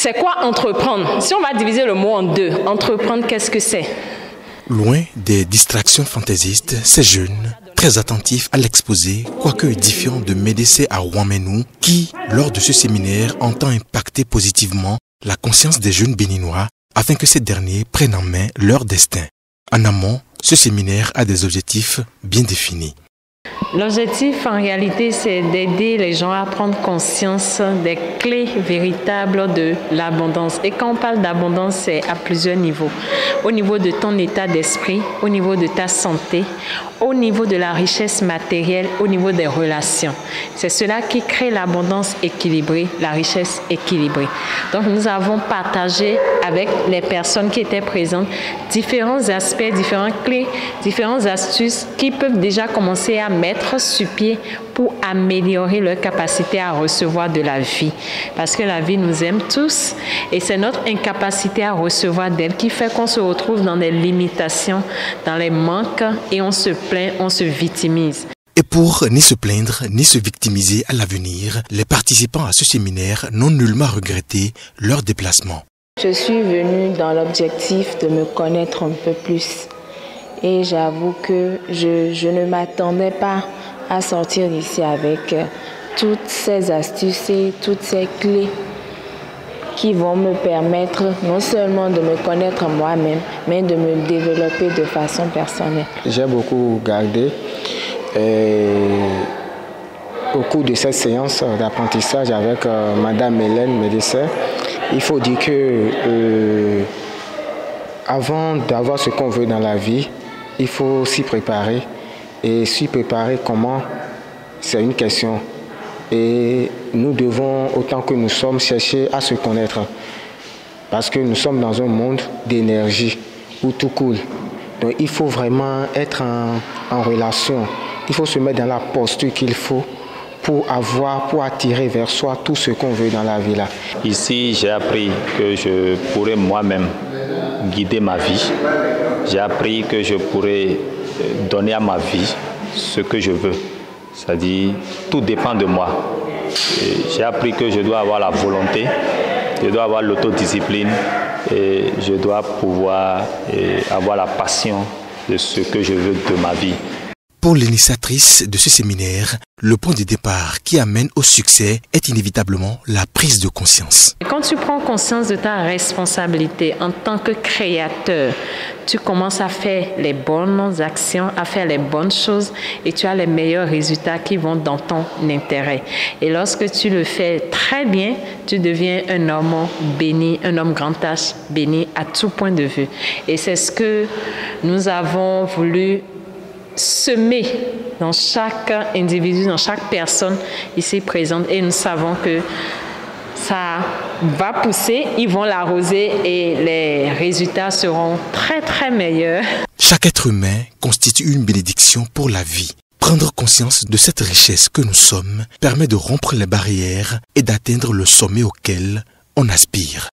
C'est quoi entreprendre? Si on va diviser le mot en deux, entreprendre, qu'est-ce que c'est? Loin des distractions fantaisistes, ces jeunes, très attentifs à l'exposé, quoique édifiant de Médecé à Ouamenou, qui, lors de ce séminaire, entend impacter positivement la conscience des jeunes béninois afin que ces derniers prennent en main leur destin. En amont, ce séminaire a des objectifs bien définis. L'objectif, en réalité, c'est d'aider les gens à prendre conscience des clés véritables de l'abondance. Et quand on parle d'abondance, c'est à plusieurs niveaux. Au niveau de ton état d'esprit, au niveau de ta santé, au niveau de la richesse matérielle, au niveau des relations. C'est cela qui crée l'abondance équilibrée, la richesse équilibrée. Donc, nous avons partagé avec les personnes qui étaient présentes différents aspects, différentes clés, différentes astuces qui peuvent déjà commencer à mettre sur pied pour améliorer leur capacité à recevoir de la vie. Parce que la vie nous aime tous et c'est notre incapacité à recevoir d'elle qui fait qu'on se retrouve dans des limitations, dans les manques et on se plaint, on se victimise. Et pour ni se plaindre, ni se victimiser à l'avenir, les participants à ce séminaire n'ont nullement regretté leur déplacement. Je suis venue dans l'objectif de me connaître un peu plus. Et j'avoue que je ne m'attendais pas à sortir d'ici avec toutes ces astuces et toutes ces clés qui vont me permettre non seulement de me connaître moi-même, mais de me développer de façon personnelle. J'ai beaucoup gardé au cours de cette séance d'apprentissage avec Madame Hélène Médecé. Il faut dire que avant d'avoir ce qu'on veut dans la vie, il faut s'y préparer. Et s'y préparer comment? C'est une question. Et nous devons, autant que nous sommes, chercher à se connaître. Parce que nous sommes dans un monde d'énergie où tout coule. Donc il faut vraiment être en relation. Il faut se mettre dans la posture qu'il faut pour attirer vers soi tout ce qu'on veut dans la vie là. Ici, j'ai appris que je pourrais moi-même guider ma vie. J'ai appris que je pourrais donner à ma vie ce que je veux. C'est-à-dire, tout dépend de moi. J'ai appris que je dois avoir la volonté, je dois avoir l'autodiscipline et je dois pouvoir avoir la passion de ce que je veux de ma vie. Pour l'initiatrice de ce séminaire, le point de départ qui amène au succès est inévitablement la prise de conscience. Quand tu prends conscience de ta responsabilité en tant que créateur, tu commences à faire les bonnes actions, à faire les bonnes choses et tu as les meilleurs résultats qui vont dans ton intérêt. Et lorsque tu le fais très bien, tu deviens un homme béni, un homme grand H béni à tout point de vue. Et c'est ce que nous avons voulu semer dans chaque individu, dans chaque personne ici présente. Et nous savons que ça va pousser, ils vont l'arroser et les résultats seront très très meilleurs. Chaque être humain constitue une bénédiction pour la vie. Prendre conscience de cette richesse que nous sommes permet de rompre les barrières et d'atteindre le sommet auquel on aspire.